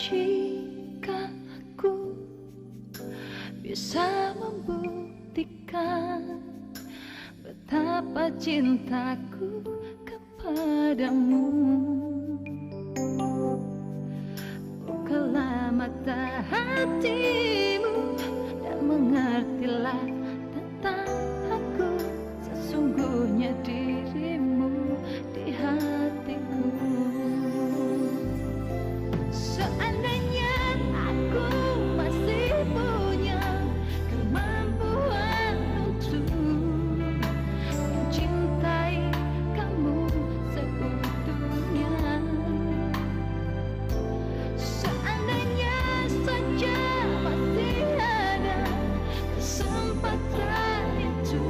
jika aku bisa membuktikan betapa cintaku kepadamu. Bukalah mata hatimu dan mengertilah tentang aku, sesungguhnya dirimu di hatiku. Seandainya aku masih punya kemampuan untuk mencintai kamu seutuhnya, seandainya saja masih ada kesempatan itu,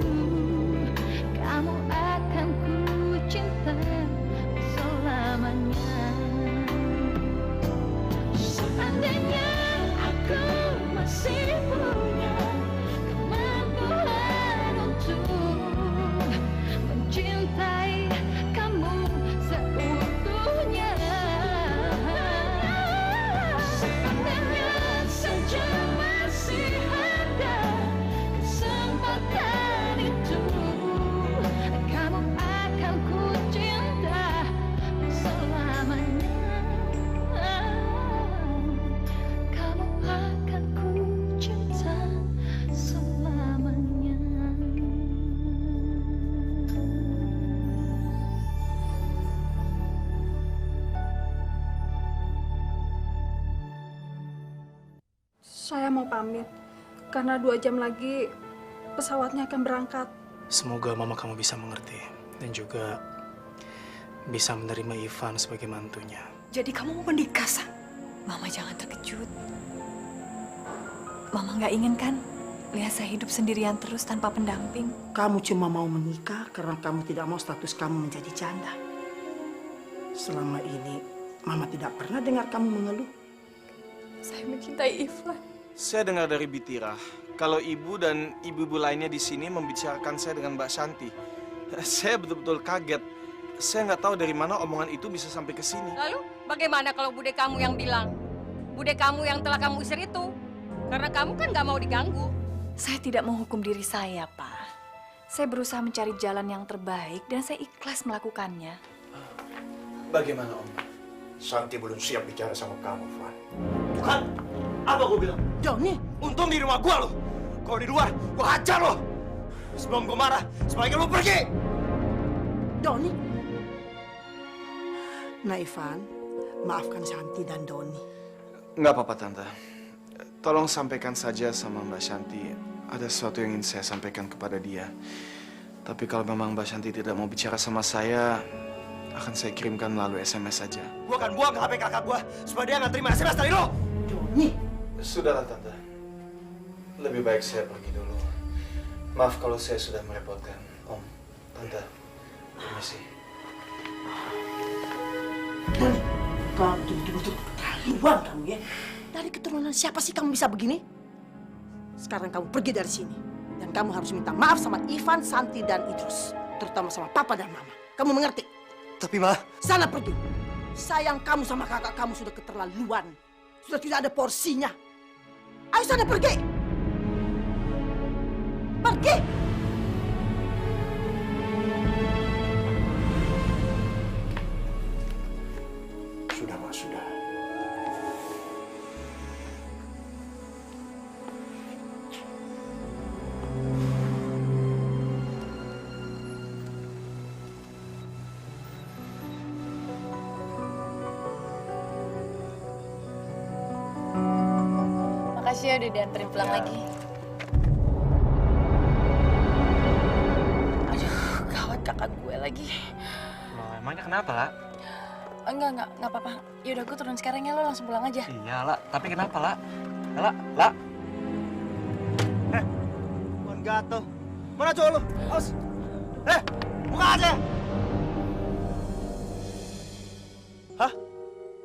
kamu akan ku cinta selamanya. Seandainya aku masih punya kemampuan untuk mencintai kamu seutuhnya, seandainya saja masih ada kesempatan itu, kamu akan ku cinta selamanya. Kamu akan ku cinta selamanya. Saya mau pamit, karena 2 jam lagi pesawatnya akan berangkat. Semoga mama kamu bisa mengerti dan juga bisa menerima Ivan sebagai mantunya. Jadi kamu mau menikah, San? Mama jangan terkejut. Mama nggak ingin kan lihat saya hidup sendirian terus tanpa pendamping. Kamu cuma mau menikah karena kamu tidak mau status kamu menjadi janda. Selama ini, Mama tidak pernah dengar kamu mengeluh. Saya mencintai Ivan. Saya dengar dari Bitira kalau ibu dan ibu-ibu lainnya di sini membicarakan saya dengan Mbak Shanti. Saya betul-betul kaget. Saya nggak tahu dari mana omongan itu bisa sampai ke sini. Lalu bagaimana kalau bude kamu yang bilang? Bude kamu yang telah kamu usir itu? Karena kamu kan nggak mau diganggu. Saya tidak menghukum diri saya, Pak. Saya berusaha mencari jalan yang terbaik dan saya ikhlas melakukannya. Bagaimana, Om? Santi belum siap bicara sama kamu, Van. Bukan. Apa gue bilang? Doni, Untung di rumah gua lo. Kalau di luar, gua hajar lo. Sebelum gua marah, sebaiknya lo pergi. Doni. Nah, Ivan, maafkan Santi dan Doni. Nggak apa-apa, Tante. Tolong sampaikan saja sama Mbak Shanti. Ada sesuatu yang ingin saya sampaikan kepada dia. Tapi kalau memang Mbak Shanti tidak mau bicara sama saya, akan saya kirimkan melalui SMS saja. Gua akan buang HP kakak gua supaya dia nggak terima SMS dari lo. Doni. Sudahlah, Tante. Lebih baik saya pergi dulu. Maaf kalau saya sudah merepotkan. Om, Tante, permisi. Doni, kamu betul-betul keterlaluan kamu ya. Dari keturunan siapa sih kamu bisa begini? Sekarang kamu pergi dari sini. Dan kamu harus minta maaf sama Ivan, Santi, dan Idrus. Terutama sama Papa dan Mama. Kamu mengerti? Tapi, Ma... Sana pergi. Sayang kamu sama kakak kamu sudah keterlaluan. Sudah tidak ada porsinya. Ayo sana pergi. Pergi. Sudah, Mas, sudah. Makasih ya udah dianterin pulang lagi. Aduh, gawat kakak gue lagi. Loh, emangnya kenapa, La? Enggak apa-apa. Yaudah, gue turun sekarang ya, lo langsung pulang aja. Iya, La. Tapi kenapa, La? La. Bukan gatel. Mana cowok lu? Awas. Buka aja. Hah?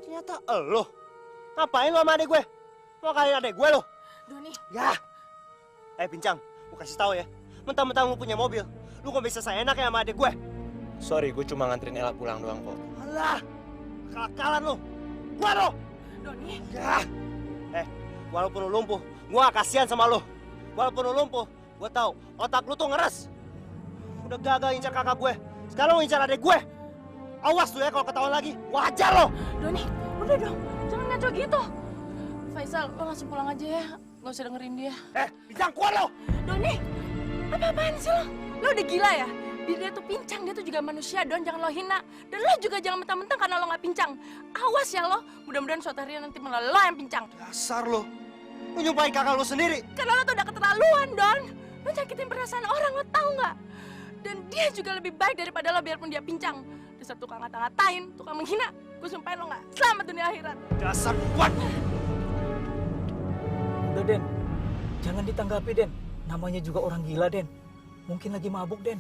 Ternyata elo. Ngapain lu sama adek gue? Mau kalian adek gue lo? Doni. Ya. Pincang, gue kasih tahu ya. Mentang-mentang lu punya mobil, lu kok bisa seenak ya sama adek gue? Sorry, gue cuma nganterin Ella pulang doang kok. Alah, kalak-kalan lu. Gua lo. Doni. Ya. Walaupun lu lumpuh, gua gak kasihan sama lu. Walaupun lu lumpuh, gua tahu otak lu tuh ngeres. Udah gagal incar kakak gue. Sekarang lu incar adek gue. Awas lu ya kalau ketahuan lagi, gua hajar lo. Doni, udah dong, jangan ngaco gitu. Faisal, lo langsung pulang aja ya, nggak usah dengerin dia. Pincang kuat lo. Doni, apa-apaan sih lo? Lo udah gila ya? Dia tuh pincang, dia tuh juga manusia, Don. Jangan lo hina. Dan lo juga jangan mentang-mentang karena lo nggak pincang. Awas ya lo, mudah-mudahan suatu hari nanti malah lo yang pincang. Dasar lo, lu nyumpahin kakak lo sendiri. Karena lo tuh udah keterlaluan, Don. Lo nyakitin perasaan orang, lo tahu nggak? Dan dia juga lebih baik daripada lo biarpun dia pincang. Dasar tukang ngata-ngatain, tukang menghina. Gue sumpahin lo nggak selamat dunia akhirat. Dasar kuat. Udah, Den. Jangan ditanggapi, Den. Namanya juga orang gila, Den. Mungkin lagi mabuk, Den.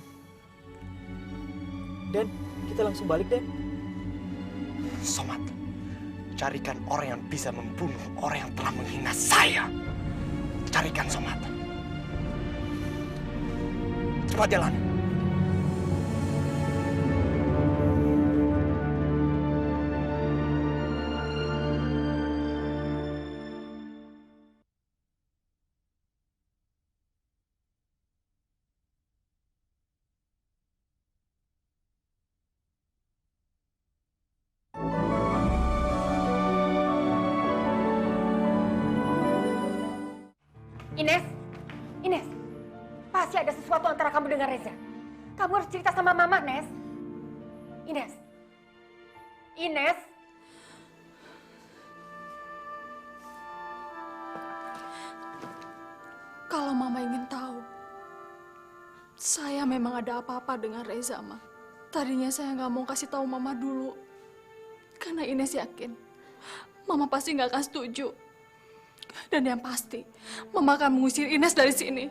Den, kita langsung balik, Den. Somad, carikan orang yang bisa membunuh orang yang telah menghina saya. Carikan Somad. Cepat jalan. Ines, pasti ada sesuatu antara kamu dengan Reza. Kamu harus cerita sama Mama, Nes. Ines. Kalau Mama ingin tahu, saya memang ada apa-apa dengan Reza, Ma. Tadinya saya nggak mau kasih tahu Mama dulu, karena Ines yakin Mama pasti nggak akan setuju. Dan yang pasti, Mama akan mengusir Ines dari sini.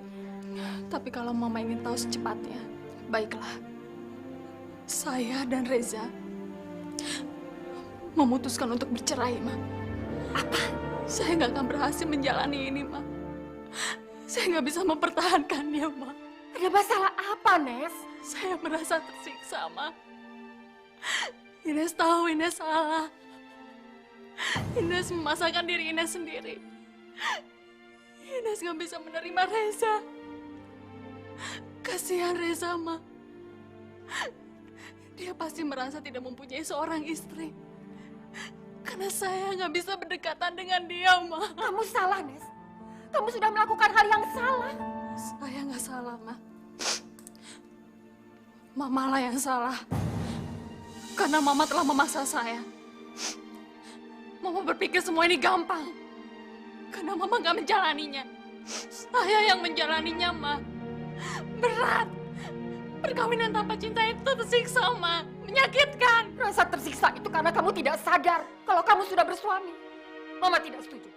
Tapi kalau Mama ingin tahu secepatnya, baiklah. Saya dan Reza memutuskan untuk bercerai, Ma. Apa? Saya nggak akan berhasil menjalani ini, Ma. Saya nggak bisa mempertahankan dia, Ma. Ada masalah apa, Nes? Saya merasa tersiksa, Ma. Ines tahu Ines salah. Ines memasakkan diri Ines sendiri. Ines nggak bisa menerima Reza. Kasihan Reza, Ma. Dia pasti merasa tidak mempunyai seorang istri. Karena saya nggak bisa berdekatan dengan dia, Ma. Kamu salah, Nes. Kamu sudah melakukan hal yang salah. Saya nggak salah, Ma. Mama lah yang salah. Karena Mama telah memaksa saya. Mama berpikir semua ini gampang. Karena Mama nggak menjalaninya. Saya yang menjalaninya, Ma. Berat. Perkawinan tanpa cinta itu tersiksa, Ma. Menyakitkan. Rasa tersiksa itu karena kamu tidak sadar kalau kamu sudah bersuami. Mama tidak setuju.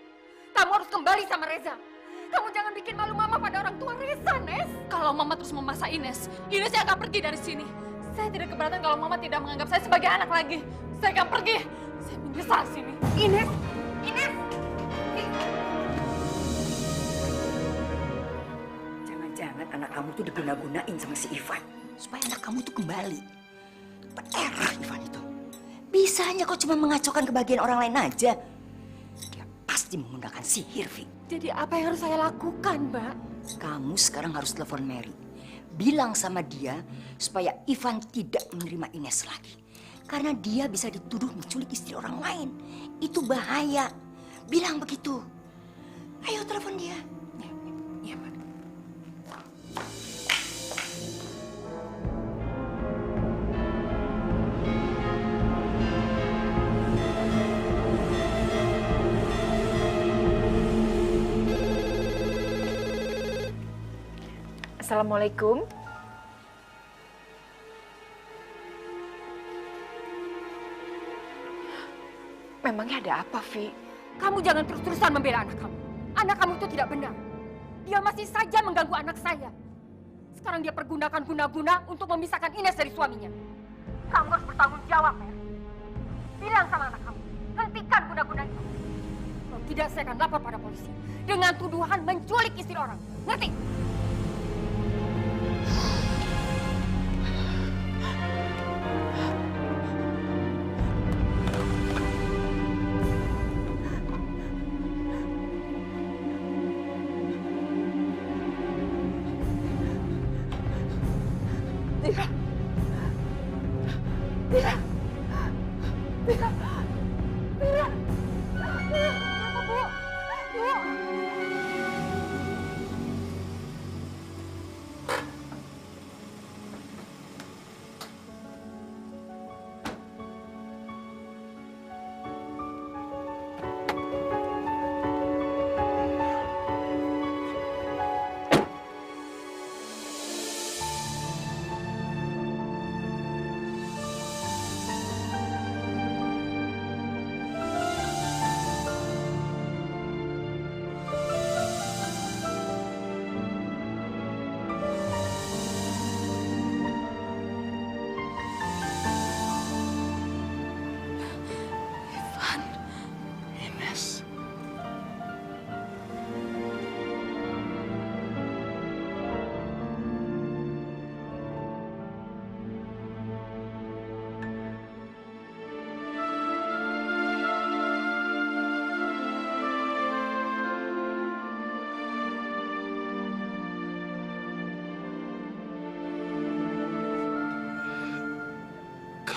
Kamu harus kembali sama Reza. Kamu jangan bikin malu Mama pada orang tua Reza, Nes. Kalau Mama terus memaksa Ines yang akan pergi dari sini. Saya tidak keberatan kalau Mama tidak menganggap saya sebagai anak lagi. Saya akan pergi. Saya menyesal sini. Ines. Jangan-jangan anak kamu tuh diguna-gunain sama si Ivan. Supaya anak kamu tuh kembali. Tererah Ivan itu. Bisanya kok cuma mengacaukan kebahagiaan orang lain aja. Dia pasti menggunakan sihir, Vi. Jadi apa yang harus saya lakukan, Mbak? Kamu sekarang harus telepon Mary. Bilang sama dia supaya Ivan tidak menerima Ines lagi. Karena dia bisa dituduh menculik istri orang lain. Itu bahaya. Bilang begitu. Ayo telepon dia. Ya, Pak. Assalamualaikum. Memangnya ada apa, Vi? Kamu jangan terus-terusan membela anak kamu. Anak kamu itu tidak benar. Dia masih saja mengganggu anak saya. Sekarang dia pergunakan guna-guna untuk memisahkan Ines dari suaminya. Kamu harus bertanggung jawab, ya. Bilang sama anak kamu, hentikan guna-guna itu. Kalau tidak, saya akan lapor pada polisi dengan tuduhan menculik istri orang. Ngerti?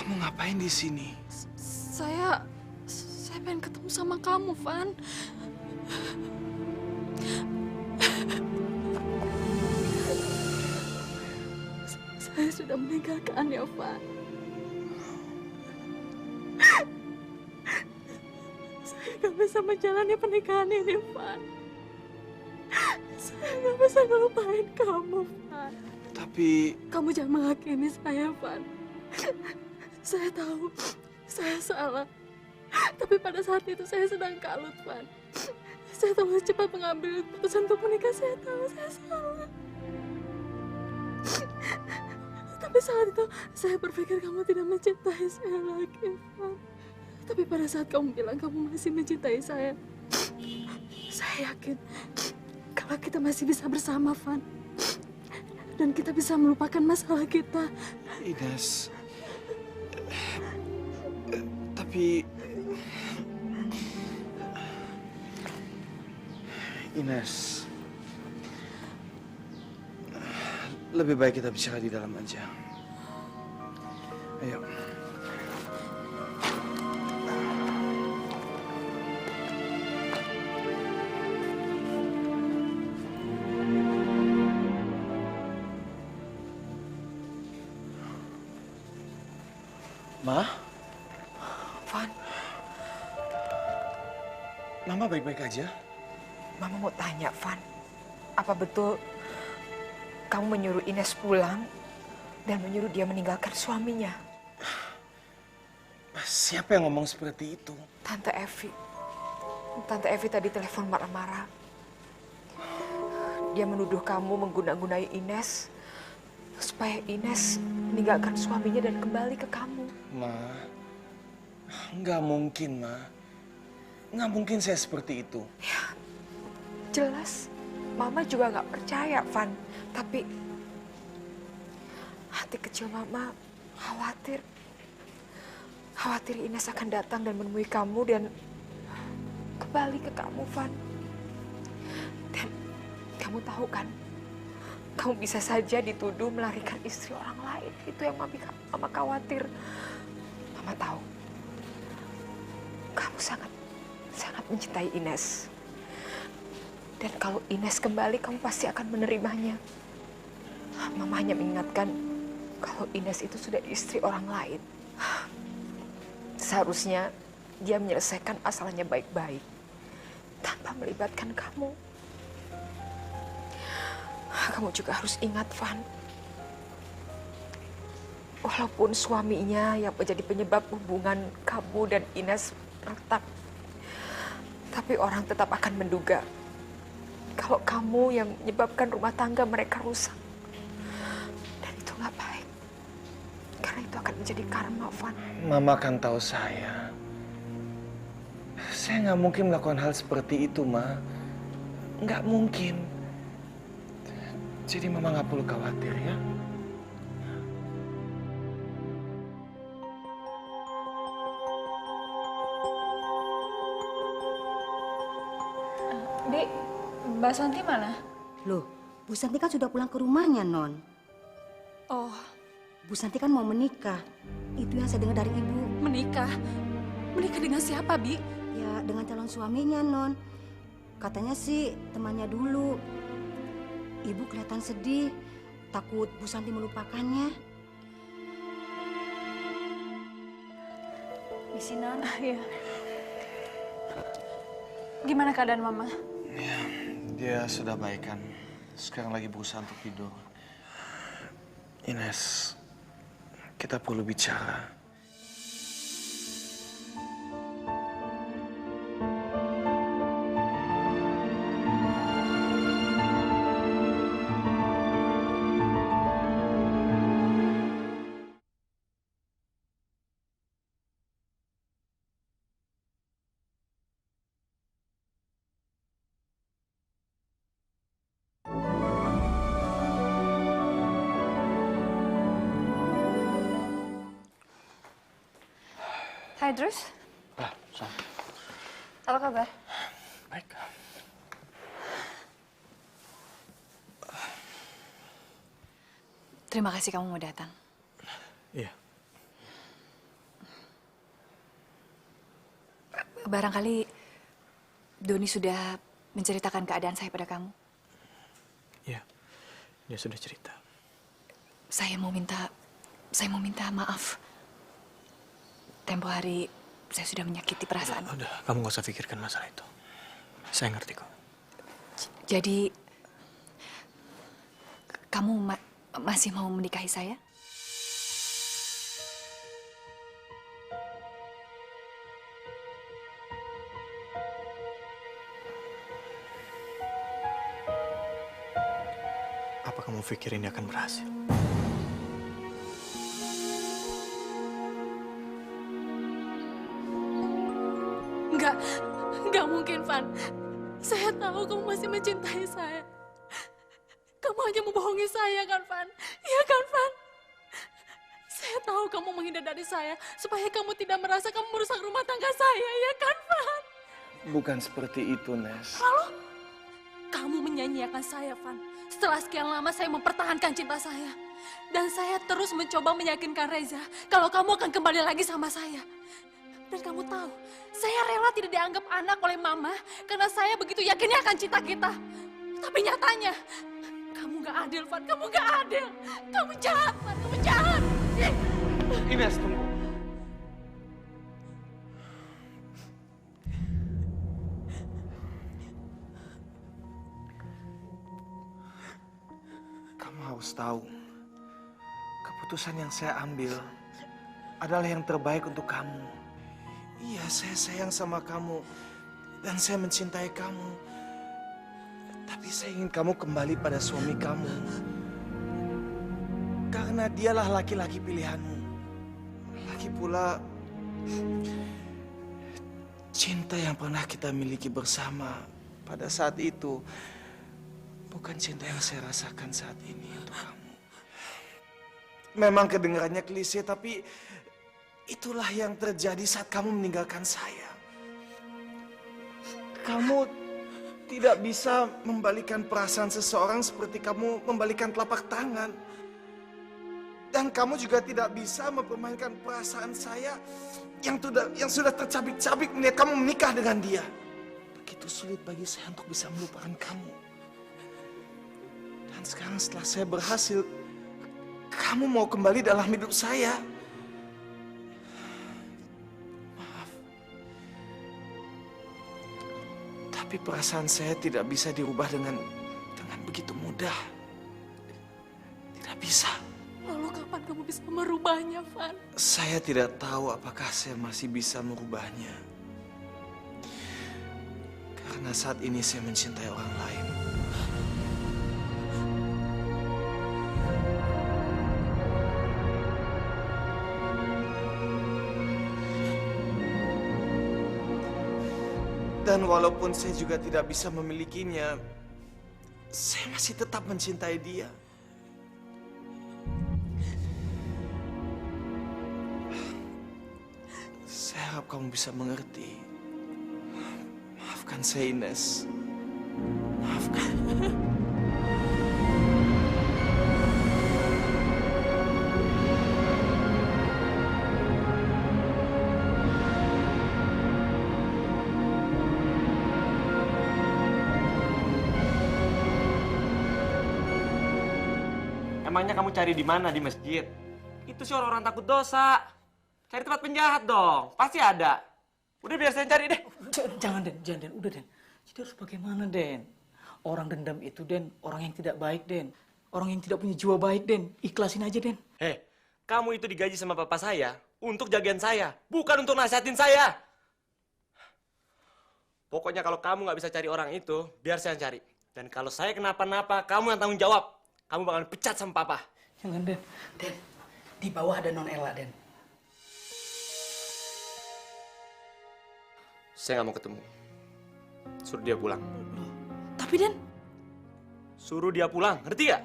Kamu ngapain di sini? Saya pengen ketemu sama kamu, Van. Saya sudah meninggalkannya, Van. Saya gak bisa menjalani pernikahan ini, Van. Saya gak bisa ngelupain kamu, Van. Tapi... Kamu jangan menghakimi saya, Van. Saya tahu, saya salah. Tapi pada saat itu saya sedang kalut, Van. Saya terlalu cepat mengambil keputusan untuk menikah. Saya tahu saya salah. Tapi saat itu saya berpikir kamu tidak mencintai saya lagi, Van. Tapi pada saat kamu bilang kamu masih mencintai saya yakin kalau kita masih bisa bersama, Van. Dan kita bisa melupakan masalah kita. Ines... Tapi... Ines... Lebih baik kita bicara di dalam aja. Ayo. Ma? Van. Mama baik-baik aja? Mama mau tanya, Van. Apa betul kamu menyuruh Ines pulang dan menyuruh dia meninggalkan suaminya? Siapa yang ngomong seperti itu? Tante Evi. Tante Evi tadi telepon marah-marah. Dia menuduh kamu mengguna-gunai Ines supaya Ines meninggalkan suaminya dan kembali ke kamu. Ma, nggak mungkin, Ma. Nggak mungkin saya seperti itu. Ya, jelas. Mama juga nggak percaya, Van. Tapi hati kecil Mama khawatir. Khawatir Ines akan datang dan menemui kamu dan kembali ke kamu, Van. Dan kamu tahu kan, kamu bisa saja dituduh melarikan istri orang lain. Itu yang Mama khawatir. Mama tahu, kamu sangat mencintai Ines. Dan kalau Ines kembali, kamu pasti akan menerimanya. Mama hanya mengingatkan kalau Ines itu sudah istri orang lain. Seharusnya dia menyelesaikan masalahnya baik-baik tanpa melibatkan kamu. Kamu juga harus ingat, Van. Walaupun suaminya yang menjadi penyebab hubungan kamu dan Ines retak, tapi orang tetap akan menduga kalau kamu yang menyebabkan rumah tangga mereka rusak. Dan itu nggak baik. Karena itu akan menjadi karma, Van. Mama kan tahu saya. Saya nggak mungkin melakukan hal seperti itu, Ma. Nggak mungkin. Jadi Mama nggak perlu khawatir, ya. Dek, Mbak Santi mana? Loh, Bu Santi kan sudah pulang ke rumahnya, Non. Oh, Bu Santi kan mau menikah. Itu yang saya dengar dari Ibu. menikah? Menikah dengan siapa, Bi? Ya, dengan calon suaminya, Non. Katanya sih temannya dulu. Ibu kelihatan sedih, takut Bu Santi melupakannya. Misi, Non. Iya. Gimana keadaan Mama? Ya, dia sudah baikan. Sekarang lagi berusaha untuk tidur. Ines, kita perlu bicara. Hai, Drus. Sam. Apa kabar? Baik. Terima kasih kamu mau datang. Iya. Barangkali Doni sudah menceritakan keadaan saya pada kamu. Ya, dia sudah cerita. Saya mau minta maaf. Tempo hari saya sudah menyakiti perasaan. Udah, kamu gak usah pikirkan masalah itu. Saya ngerti kok. Jadi, kamu masih mau menikahi saya? Apa kamu pikir ini akan berhasil? Enggak mungkin, Van. Saya tahu kamu masih mencintai saya. Kamu hanya membohongi saya, kan, Van? Iya kan, Van? Saya tahu kamu menghindar dari saya supaya kamu tidak merasa kamu merusak rumah tangga saya, ya kan, Van? Bukan seperti itu, Nes. Lalu, kamu menyanyiakan saya, Van. Setelah sekian lama saya mempertahankan cinta saya. Dan saya terus mencoba meyakinkan Reza kalau kamu akan kembali lagi sama saya. Dan kamu tahu, saya rela tidak dianggap anak oleh Mama karena saya begitu yakinnya akan cinta kita. Tapi nyatanya, kamu gak adil, Van. Kamu gak adil. Kamu jahat, Van. Kamu jahat. Ines, tunggu. Kamu harus tahu, keputusan yang saya ambil adalah yang terbaik untuk kamu. Iya, saya sayang sama kamu dan saya mencintai kamu. Tapi saya ingin kamu kembali pada suami kamu. Karena dialah laki-laki pilihanmu. Lagi pula, cinta yang pernah kita miliki bersama pada saat itu bukan cinta yang saya rasakan saat ini untuk kamu. Memang kedengarannya klise, tapi itulah yang terjadi saat kamu meninggalkan saya. Kamu tidak bisa membalikan perasaan seseorang seperti kamu membalikan telapak tangan. Dan kamu juga tidak bisa mempermainkan perasaan saya yang sudah tercabik-cabik melihat kamu menikah dengan dia. Begitu sulit bagi saya untuk bisa melupakan kamu. Dan sekarang setelah saya berhasil, kamu mau kembali dalam hidup saya. Tapi perasaan saya tidak bisa dirubah dengan begitu mudah. Tidak bisa. Lalu kapan kamu bisa merubahnya, Van? Saya tidak tahu apakah saya masih bisa merubahnya. Karena saat ini saya mencintai orang lain. Dan walaupun saya juga tidak bisa memilikinya, saya masih tetap mencintai dia. Saya harap kamu bisa mengerti. Maafkan saya, Ines. Maafkan. Emangnya kamu cari di mana? Di masjid? Itu sih orang-orang takut dosa. Cari tempat penjahat dong. Pasti ada. Udah biar saya cari deh. Jangan, Den. Udah, Den. Jadi harus bagaimana, Den? Orang dendam itu, Den, orang yang tidak baik, Den. Orang yang tidak punya jiwa baik, Den. Ikhlasin aja, Den. Hei, kamu itu digaji sama bapak saya untuk jagain saya, bukan untuk nasihatin saya. Pokoknya kalau kamu nggak bisa cari orang itu, biar saya yang cari. Dan kalau saya kenapa-napa, kamu yang tanggung jawab. Kamu bakalan pecat sama papa. Jangan, Den. Den, di bawah ada Non Ella, Den. Saya nggak mau ketemu. Suruh dia pulang. Tapi, Den. Suruh dia pulang, ngerti gak?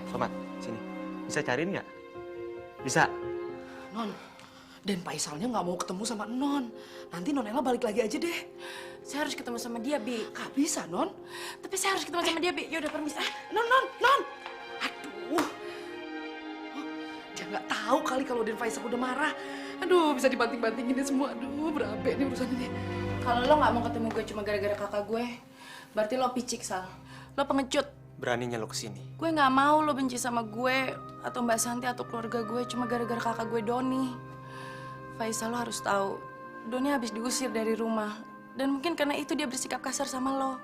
Somat, sini. Bisa cariin nggak? Bisa. Non, Den Faisalnya nggak mau ketemu sama Non. Nanti Non Ella balik lagi aja deh. Saya harus ketemu sama dia, Bi. Gak bisa, Non. Tapi saya harus ketemu sama dia, Bi. Yaudah, permisi. Non. Aduh. Dia nggak tahu kali kalau Den Faisal udah marah. Aduh, bisa dibanting-bantingin ini semua. Aduh, berabe nih urusan ini. Kalau lo nggak mau ketemu gue cuma gara-gara kakak gue, berarti lo picik, Sal. Lo pengecut. Beraninya lo kesini. Gue nggak mau lo benci sama gue atau Mbak Santi atau keluarga gue cuma gara-gara kakak gue Doni. Faisal, lo harus tahu, Doni habis diusir dari rumah. Dan mungkin karena itu dia bersikap kasar sama lo.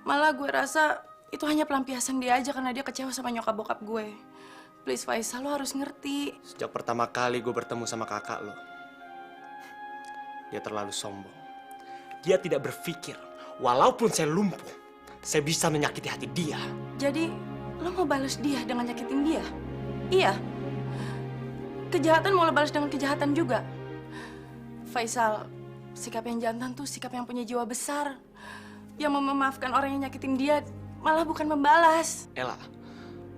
Malah gue rasa itu hanya pelampiasan dia aja karena dia kecewa sama nyokap bokap gue. Please Faisal, lo harus ngerti. Sejak pertama kali gue bertemu sama kakak lo, dia terlalu sombong. Dia tidak berpikir, walaupun saya lumpuh, saya bisa menyakiti hati dia. Jadi, lo mau balas dia dengan nyakitin dia? Iya. Kejahatan mau lo balas dengan kejahatan juga. Faisal, sikap yang jantan tuh sikap yang punya jiwa besar. Yang mau memaafkan orang yang nyakitin dia, malah bukan membalas. Ella,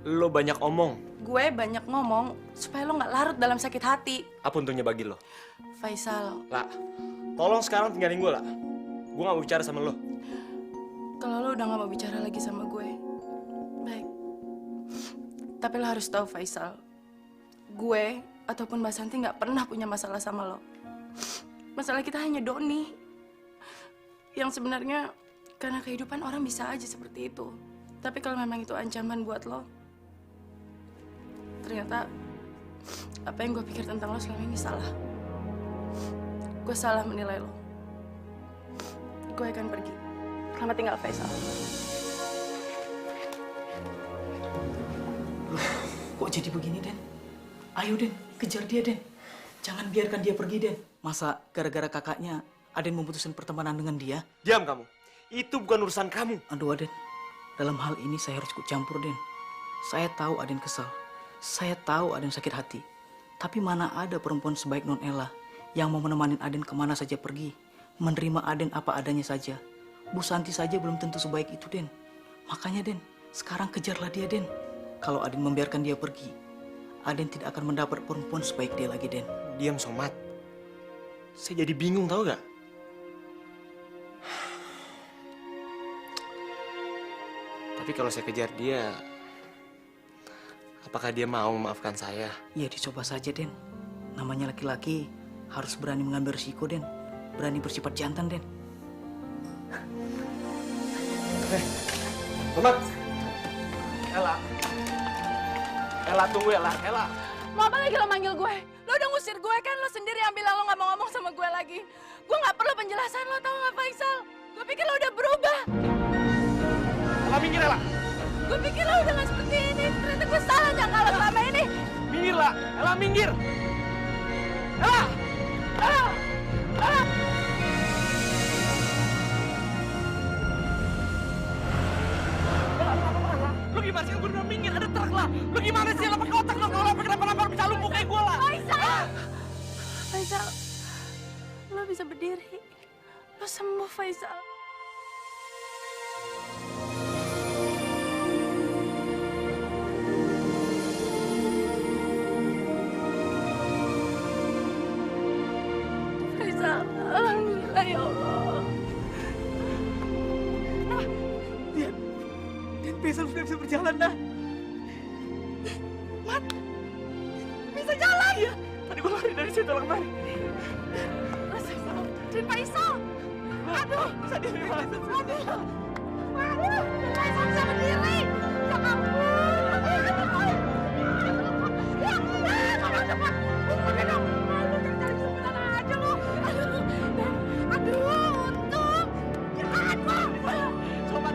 lo banyak omong. Gue banyak ngomong supaya lo nggak larut dalam sakit hati. Apa untungnya bagi lo? Faisal. Lah, tolong sekarang tinggalin gue lah. Gue gak mau bicara sama lo. Kalau lo udah gak mau bicara lagi sama gue, baik. Tapi lo harus tahu Faisal, gue ataupun Mbak Santi gak pernah punya masalah sama lo. Masalah kita hanya Doni. Yang sebenarnya karena kehidupan orang bisa aja seperti itu. Tapi kalau memang itu ancaman buat lo, ternyata apa yang gue pikir tentang lo selama ini salah. Gue salah menilai lo. Gue akan pergi. Selamat tinggal, Faisal. Loh, kok jadi begini, Den? Ayo, Den, kejar dia, Den. Jangan biarkan dia pergi, Den. Masa gara-gara kakaknya Aden memutuskan pertemanan dengan dia? Diam kamu. Itu bukan urusan kamu. Aduh, Aden. Dalam hal ini saya harus ikut campur, Den. Saya tahu Aden kesal. Saya tahu Aden sakit hati. Tapi mana ada perempuan sebaik Non Ella yang mau menemani Aden kemana saja pergi. Menerima Aden apa adanya saja. Bu Santi saja belum tentu sebaik itu, Den. Makanya, Den, sekarang kejarlah dia, Den. Kalau Aden membiarkan dia pergi, Aden tidak akan mendapat perempuan sebaik dia lagi, Den. Diam, Somat. Saya jadi bingung, tahu gak? Tapi kalau saya kejar dia, apakah dia mau memaafkan saya? Ya, dicoba saja, Den. Namanya laki-laki harus berani mengambil risiko, Den. Berani bersifat jantan, Den. Somat! Ella! Ella, tunggu, Ella! Ella! Mau apa lagi lo manggil gue? Lo udah ngusir gue kan? Lo sendiri yang bilang lo gak mau ngomong sama gue lagi. Gue gak perlu penjelasan lo, tau gak Faisal? Gue pikir lo udah berubah. Ella, minggir, Ella! Gue pikir lo udah gak seperti ini. Ternyata gue salah nyangka lo selama ini. Minggir, lah! Ella, minggir! Ella! Ella! Ella! Lu gimana sih? Gue udah minggir, ada truk lah. Lu gimana sih? Lo pakai otak lo. Kalau lo pakai kenapa-napa bisa lumpuh kayak gue lah. Faisal! Faisal, lo bisa berdiri. Lo sembuh, Faisal. Faisal, alhamdulillah ya Allah. Dan Faisal sudah bisa berjalan, dah. Mat, bisa jalan? Iya, tadi gue lari dari situ lang lari. Dan Faisal, aduh, bisa diri, aduh, aduh, Faisal bisa berdiri. Ya ampun, ya ampun, cepat, bukan dong. Lu cari sebentar aja lu. Aduh, untung. Ya ampun. Sobat,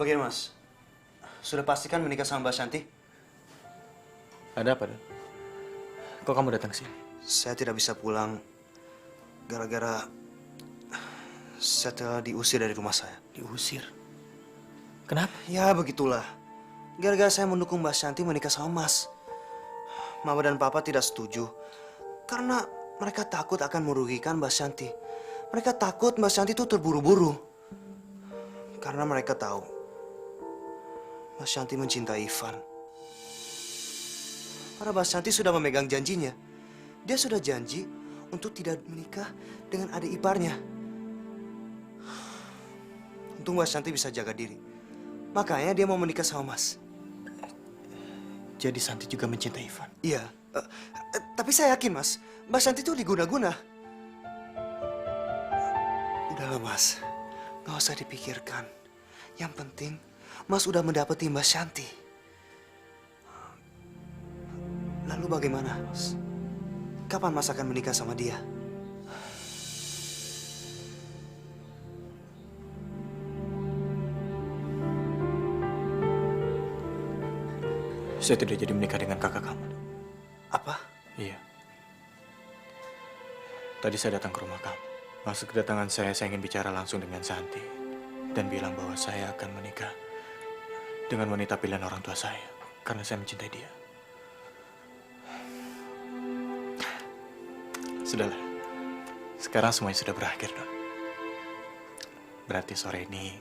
Bagaimana, Mas? Sudah pastikan menikah sama Mbak Santi? Ada apa, Dan? Kok kamu datang sini? Saya tidak bisa pulang gara-gara saya telah diusir dari rumah saya. Diusir? Kenapa? Ya, begitulah. Gara-gara saya mendukung Mbak Santi menikah sama Mas. Mama dan Papa tidak setuju. Karena mereka takut akan merugikan Mbak Santi. Mereka takut Mbak Santi itu terburu-buru. Karena mereka tahu Mas Shanti mencintai Ivan. Karena Mas Shanti sudah memegang janjinya. Dia sudah janji untuk tidak menikah dengan adik iparnya. Untung Mas Shanti bisa jaga diri. Makanya dia mau menikah sama Mas. Jadi Santi juga mencintai Ivan? Iya. Tapi saya yakin, Mas. Mas Shanti itu diguna-guna. Udahlah, Mas. Nggak usah dipikirkan. Yang penting, Mas udah mendapati Mbak Shanti. Lalu bagaimana, Mas? Kapan Mas akan menikah sama dia? Saya tidak jadi menikah dengan kakak kamu. Apa? Iya. Tadi saya datang ke rumah kamu. Maksud kedatangan saya ingin bicara langsung dengan Santi. Dan bilang bahwa saya akan menikah dengan wanita pilihan orang tua saya. Karena saya mencintai dia. Sudahlah. Sekarang semuanya sudah berakhir, Don. Berarti sore ini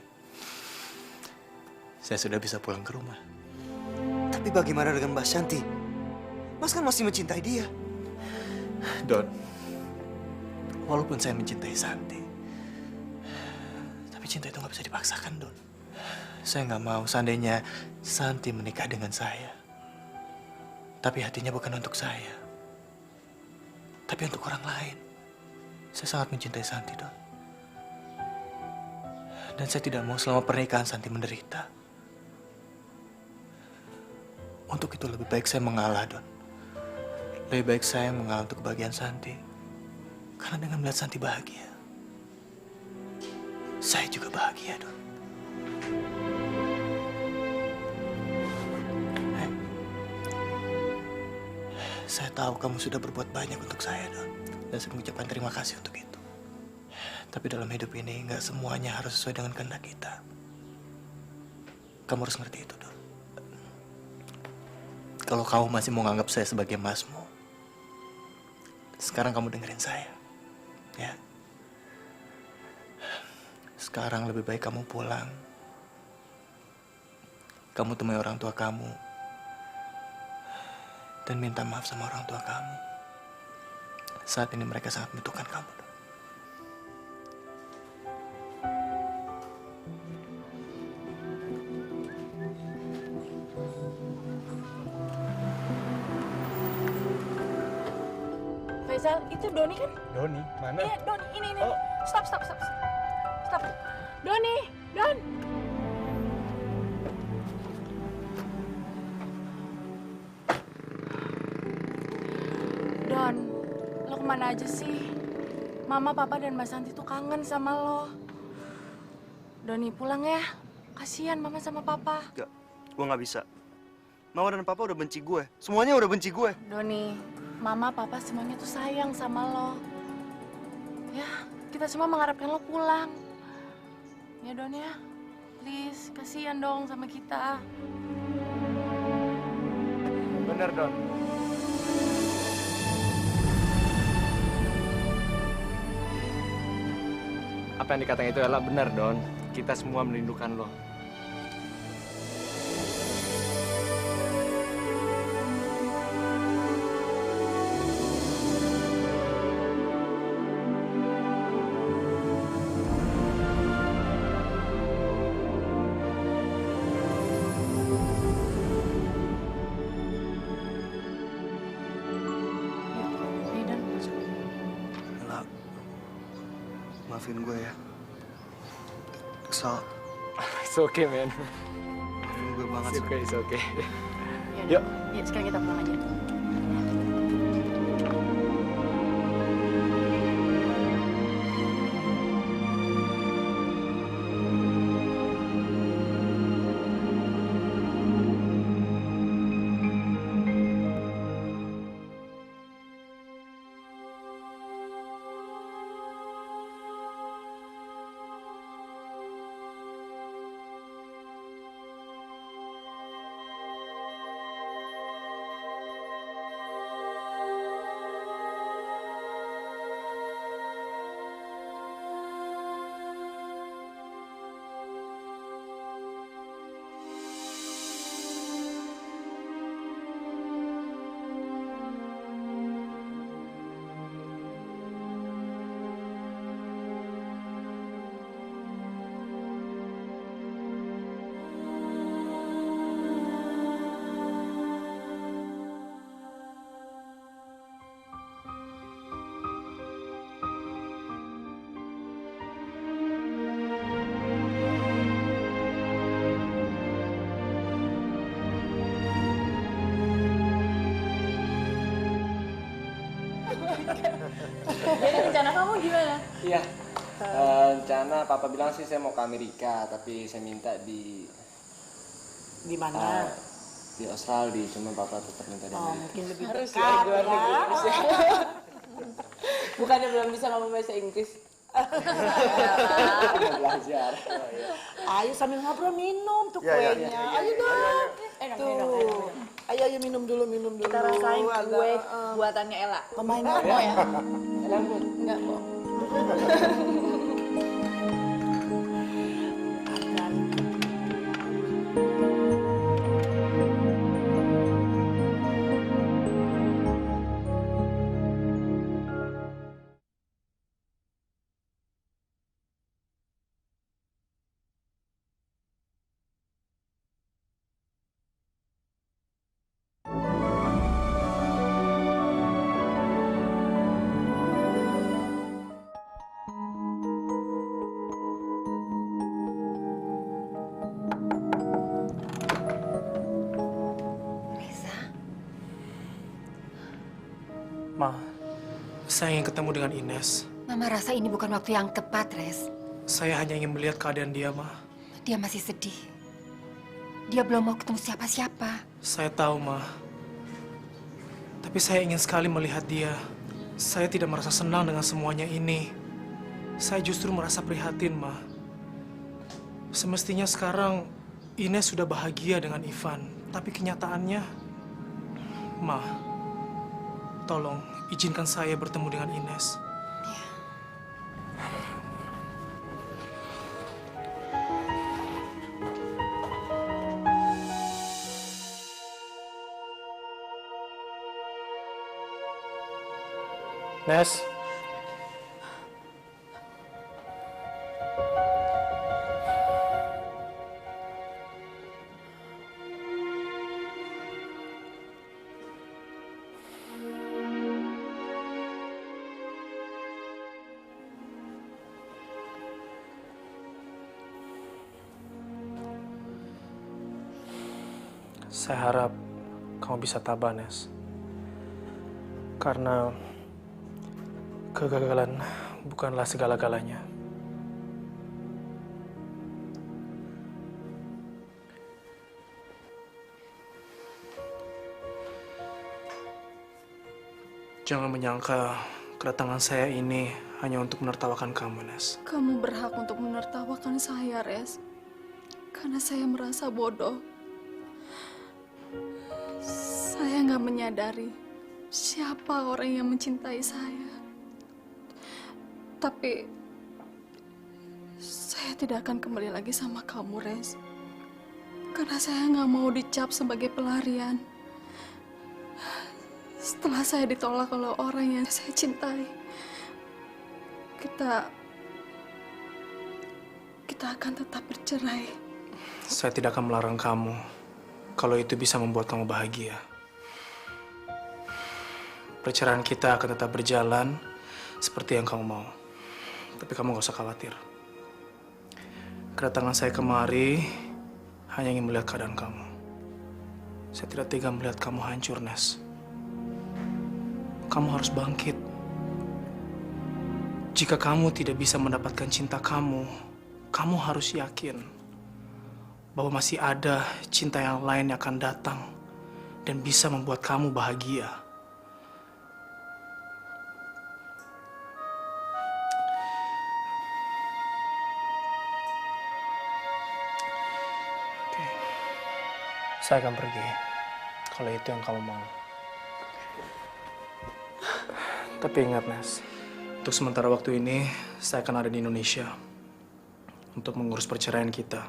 saya sudah bisa pulang ke rumah. Tapi bagaimana dengan Mbak Shanti? Mas kan masih mencintai dia. Don, walaupun saya mencintai Santi, tapi cinta itu nggak bisa dipaksakan, Don. Saya nggak mau seandainya Santi menikah dengan saya. Tapi hatinya bukan untuk saya. Tapi untuk orang lain. Saya sangat mencintai Santi, Don. Dan saya tidak mau selama pernikahan Santi menderita. Untuk itu lebih baik saya mengalah, Don. Lebih baik saya mengalah untuk kebahagiaan Santi. Karena dengan melihat Santi bahagia, saya juga bahagia, Don. Saya tahu kamu sudah berbuat banyak untuk saya, Don. Dan saya mengucapkan terima kasih untuk itu. Tapi dalam hidup ini, nggak semuanya harus sesuai dengan kehendak kita. Kamu harus ngerti itu, Don. Kalau kamu masih mau nganggap saya sebagai masmu, sekarang kamu dengerin saya, ya. Sekarang lebih baik kamu pulang. Kamu temui orang tua kamu. Dan minta maaf sama orang tua kamu. Saat ini mereka sangat membutuhkan kamu. Faisal, itu Doni kan? Doni, mana? Iya, Doni, ini. Stop. Stop. Doni, Don. Don, lo kemana aja sih? Mama, Papa, dan Mbak Santi tuh kangen sama lo. Doni, pulang ya. Kasihan Mama sama Papa. Gak, gue nggak bisa. Mama dan Papa udah benci gue. Semuanya udah benci gue. Doni, Mama, Papa semuanya tuh sayang sama lo. Ya, kita semua mengharapkan lo pulang. Ya, Don ya. Please, kasihan dong sama kita. Bener, Don. Apa yang dikatakan itu adalah benar, Don. Kita semua merindukan lo. Maafin gue ya. Kesal. It's okay, man. Maafin gue banget. It's okay. Yuk, sekarang kita pulang aja. Jadi rencana kamu gimana? Iya. Rencana papa bilang sih saya mau ke Amerika, tapi saya minta di mana? Di Australia, cuma papa tetap minta di Amerika. Mungkin lebih Harus dekat ya, luar ya. negeri harus ya. Bukannya belum bisa ngomong bahasa Inggris. Belajar. Ayo sambil ngobrol minum tuh Ya, ya, kuenya. ya, ya, Ayo ya, dong. Enak, Tuh. enak, enak. Ayo minum dulu. Kita rasain kue buatannya Ella. Pemain Enggak apa mau ya? Enak Bu. Enggak mau. Ma, saya ingin ketemu dengan Ines. Mama rasa ini bukan waktu yang tepat, Res. Saya hanya ingin melihat keadaan dia, Ma. Dia masih sedih. Dia belum mau ketemu siapa-siapa. Saya tahu, Ma. Tapi saya ingin sekali melihat dia. Saya tidak merasa senang dengan semuanya ini. Saya justru merasa prihatin, Ma. Semestinya sekarang Ines sudah bahagia dengan Ivan. Tapi kenyataannya, Ma, tolong izinkan saya bertemu dengan Ines. Nes. Saya harap kamu bisa tabah, Nes. Karena kegagalan bukanlah segala-galanya. Jangan menyangka kedatangan saya ini hanya untuk menertawakan kamu, Nes. Kamu berhak untuk menertawakan saya, Res. Karena saya merasa bodoh. Saya nggak menyadari siapa orang yang mencintai saya. Tapi saya tidak akan kembali lagi sama kamu, Res. Karena saya nggak mau dicap sebagai pelarian. Setelah saya ditolak oleh orang yang saya cintai, kita akan tetap bercerai. Saya tidak akan melarang kamu kalau itu bisa membuat kamu bahagia. Perceraian kita akan tetap berjalan seperti yang kamu mau. Tapi kamu gak usah khawatir. Kedatangan saya kemari hanya ingin melihat keadaan kamu. Saya tidak tega melihat kamu hancur, Nes. Kamu harus bangkit. Jika kamu tidak bisa mendapatkan cinta kamu harus yakin bahwa masih ada cinta yang lain yang akan datang dan bisa membuat kamu bahagia. Oke. Saya akan pergi kalau itu yang kamu mau. Tapi ingat, Nes, untuk sementara waktu ini, saya akan ada di Indonesia untuk mengurus perceraian kita.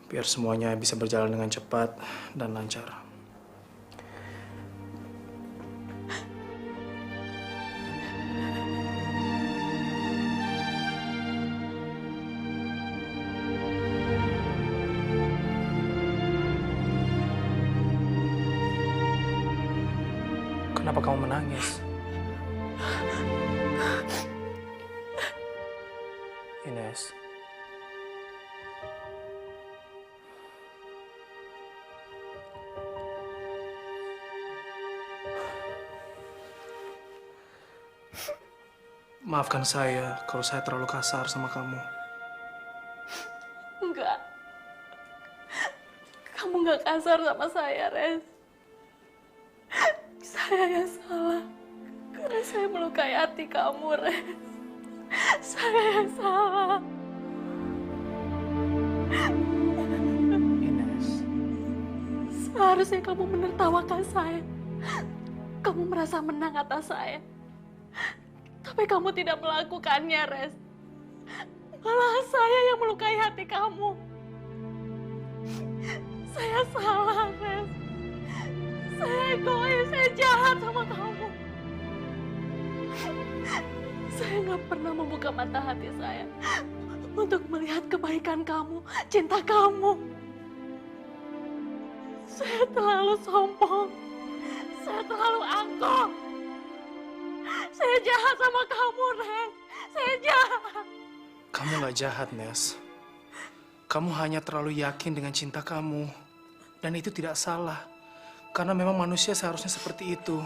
Biar semuanya bisa berjalan dengan cepat dan lancar. Kenapa kamu menangis? Ines. Maafkan saya kalau saya terlalu kasar sama kamu. Enggak. Kamu nggak kasar sama saya, Res. Saya yang salah. Karena saya melukai hati kamu, Res. Saya yang salah. Ines. Seharusnya kamu menertawakan saya. Kamu merasa menang atas saya. Tapi kamu tidak melakukannya, Res. Malah saya yang melukai hati kamu. Saya salah, Res. Saya egois, saya jahat sama kamu. Saya nggak pernah membuka mata hati saya untuk melihat kebaikan kamu, cinta kamu. Saya terlalu sombong. Saya terlalu angkuh. Saya jahat sama kamu, Ren. Saya jahat. Kamu gak jahat, Nes. Kamu hanya terlalu yakin dengan cinta kamu. Dan itu tidak salah. Karena memang manusia seharusnya seperti itu.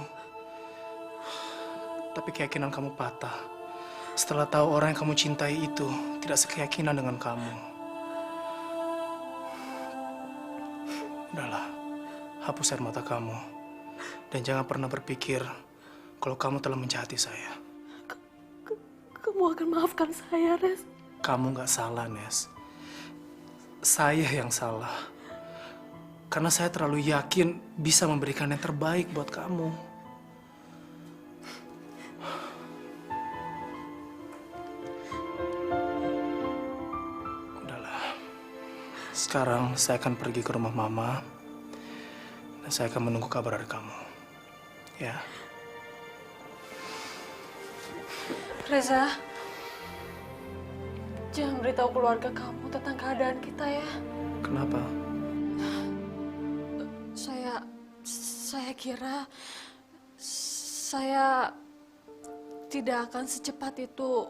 Tapi keyakinan kamu patah. Setelah tahu orang yang kamu cintai itu tidak sekeyakinan dengan kamu. Udahlah, hapus air mata kamu. Dan jangan pernah berpikir kalau kamu telah menjahati saya. Kamu akan maafkan saya, Res. Kamu gak salah, Nes. Saya yang salah. Karena saya terlalu yakin bisa memberikan yang terbaik buat kamu. Udahlah. Sekarang saya akan pergi ke rumah Mama. Dan saya akan menunggu kabar dari kamu. Ya. Reza, jangan beritahu keluarga kamu tentang keadaan kita ya. Kenapa? Saya kira saya tidak akan secepat itu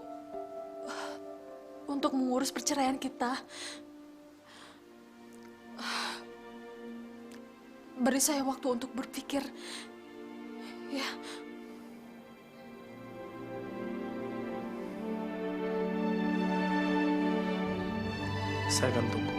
untuk mengurus perceraian kita. Beri saya waktu untuk berpikir, ya. Saya akan tunggu.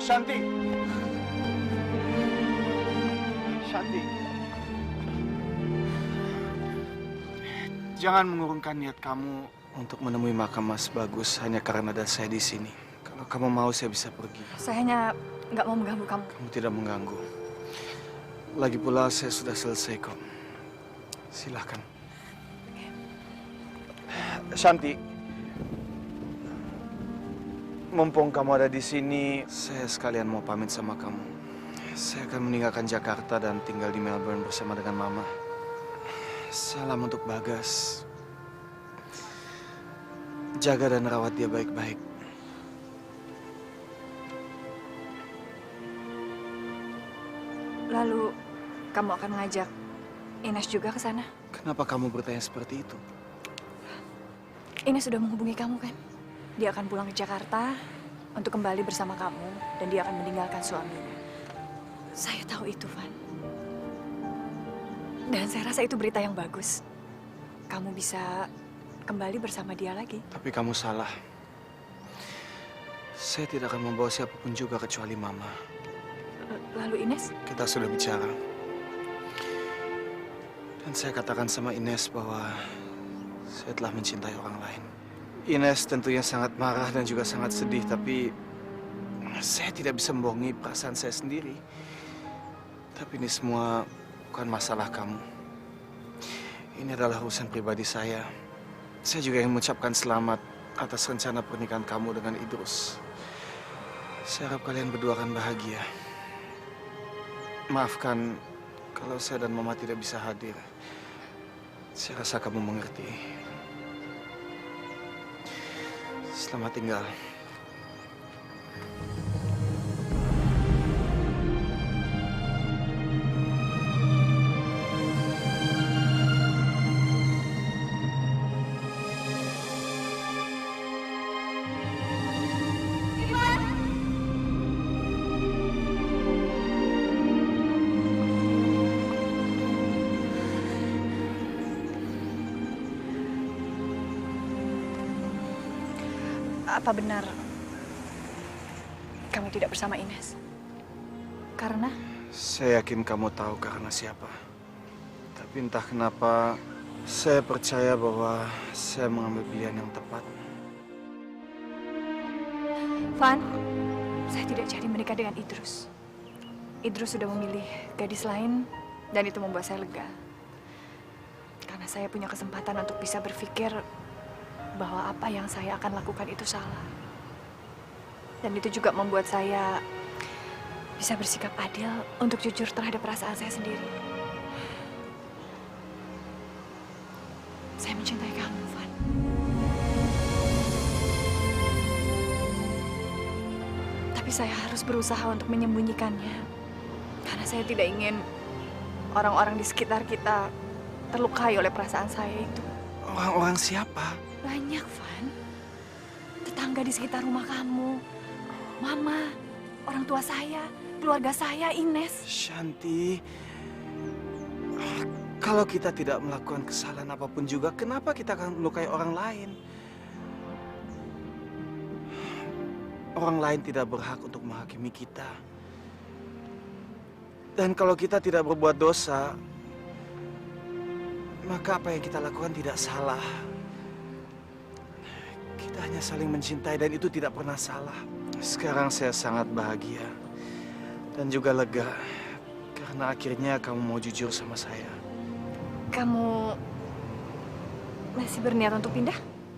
Shanti. Shanti. Jangan mengurungkan niat kamu untuk menemui makam Mas Bagus hanya karena ada saya di sini. Kalau kamu mau, saya bisa pergi. Saya hanya nggak mau mengganggu kamu. Kamu tidak mengganggu. Lagi pula saya sudah selesai kok. Silahkan. Shanti. Mumpung kamu ada di sini, saya sekalian mau pamit sama kamu. Saya akan meninggalkan Jakarta dan tinggal di Melbourne bersama dengan Mama. Salam untuk Bagas. Jaga dan rawat dia baik-baik. Lalu, kamu akan mengajak Ines juga ke sana? Kenapa kamu bertanya seperti itu? Ines sudah menghubungi kamu kan? Dia akan pulang ke Jakarta untuk kembali bersama kamu dan dia akan meninggalkan suaminya. Saya tahu itu, Van. Dan saya rasa itu berita yang bagus. Kamu bisa kembali bersama dia lagi. Tapi kamu salah. Saya tidak akan membawa siapapun juga kecuali Mama. Lalu Ines? Kita sudah bicara. Dan saya katakan sama Ines bahwa saya telah mencintai orang lain. Ines tentunya sangat marah dan juga sangat sedih, tapi saya tidak bisa membohongi perasaan saya sendiri. Tapi ini semua bukan masalah kamu. Ini adalah urusan pribadi saya. Saya juga ingin mengucapkan selamat atas rencana pernikahan kamu dengan Idrus. Saya harap kalian berdua akan bahagia. Maafkan kalau saya dan Mama tidak bisa hadir. Saya rasa kamu mengerti. Selamat tinggal. Apa benar kamu tidak bersama Ines? Karena? Saya yakin kamu tahu karena siapa. Tapi entah kenapa, saya percaya bahwa saya mengambil pilihan yang tepat. Van, saya tidak jadi menikah dengan Idrus. Idrus sudah memilih gadis lain dan itu membuat saya lega. Karena saya punya kesempatan untuk bisa berpikir bahwa apa yang saya akan lakukan itu salah. Dan itu juga membuat saya bisa bersikap adil untuk jujur terhadap perasaan saya sendiri. Saya mencintai kamu, Van. Tapi saya harus berusaha untuk menyembunyikannya. Karena saya tidak ingin orang-orang di sekitar kita terlukai oleh perasaan saya itu. Orang-orang siapa? Banyak, Van. Tetangga di sekitar rumah kamu, Mama, orang tua saya, keluarga saya, Ines. Shanti, kalau kita tidak melakukan kesalahan apapun juga, kenapa kita akan melukai orang lain? Orang lain tidak berhak untuk menghakimi kita. Dan kalau kita tidak berbuat dosa, maka apa yang kita lakukan tidak salah. Kita hanya saling mencintai dan itu tidak pernah salah. Sekarang saya sangat bahagia dan juga lega karena akhirnya kamu mau jujur sama saya. Kamu masih berniat untuk pindah?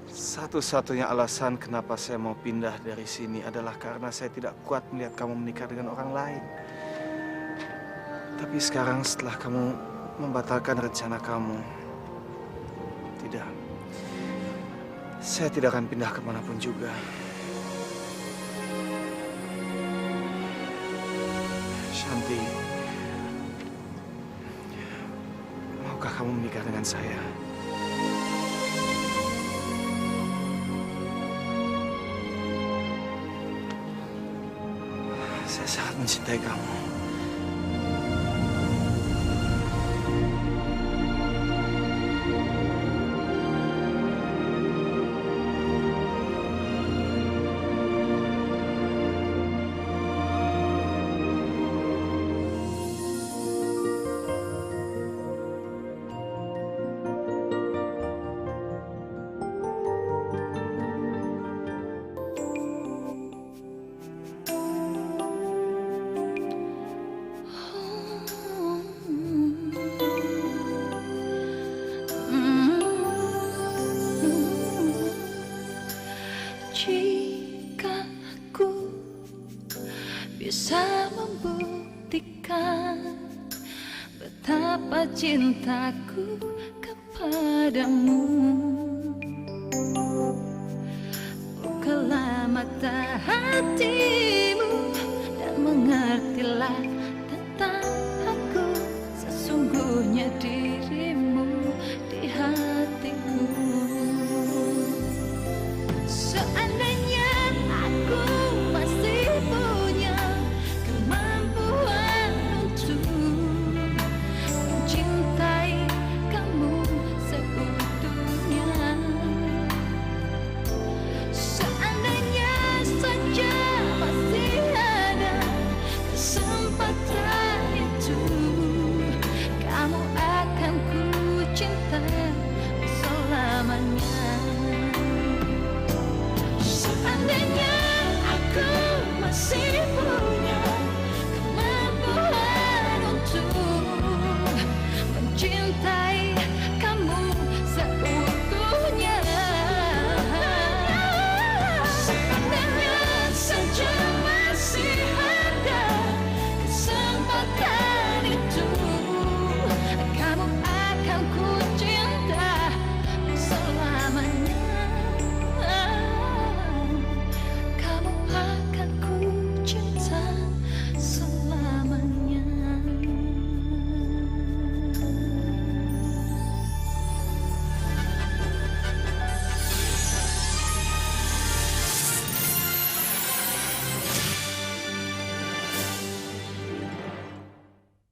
Satu-satunya alasan kenapa saya mau pindah dari sini adalah karena saya tidak kuat melihat kamu menikah dengan orang lain. Tapi sekarang setelah kamu membatalkan rencana kamu, tidak. Saya tidak akan pindah kemanapun juga. Shanti, maukah kamu menikah dengan saya? Saya sangat mencintai kamu. Jika aku bisa membuktikan betapa cintaku kepadamu, bukalah mata hatimu dan mengertilah tentang aku, sesungguhnya dirimu di hatiku. Seandainya aku masih punya kemampuan untuk mencintai kamu seutuhnya, seandainya saja masih ada kesempatan seandainya aku masih punya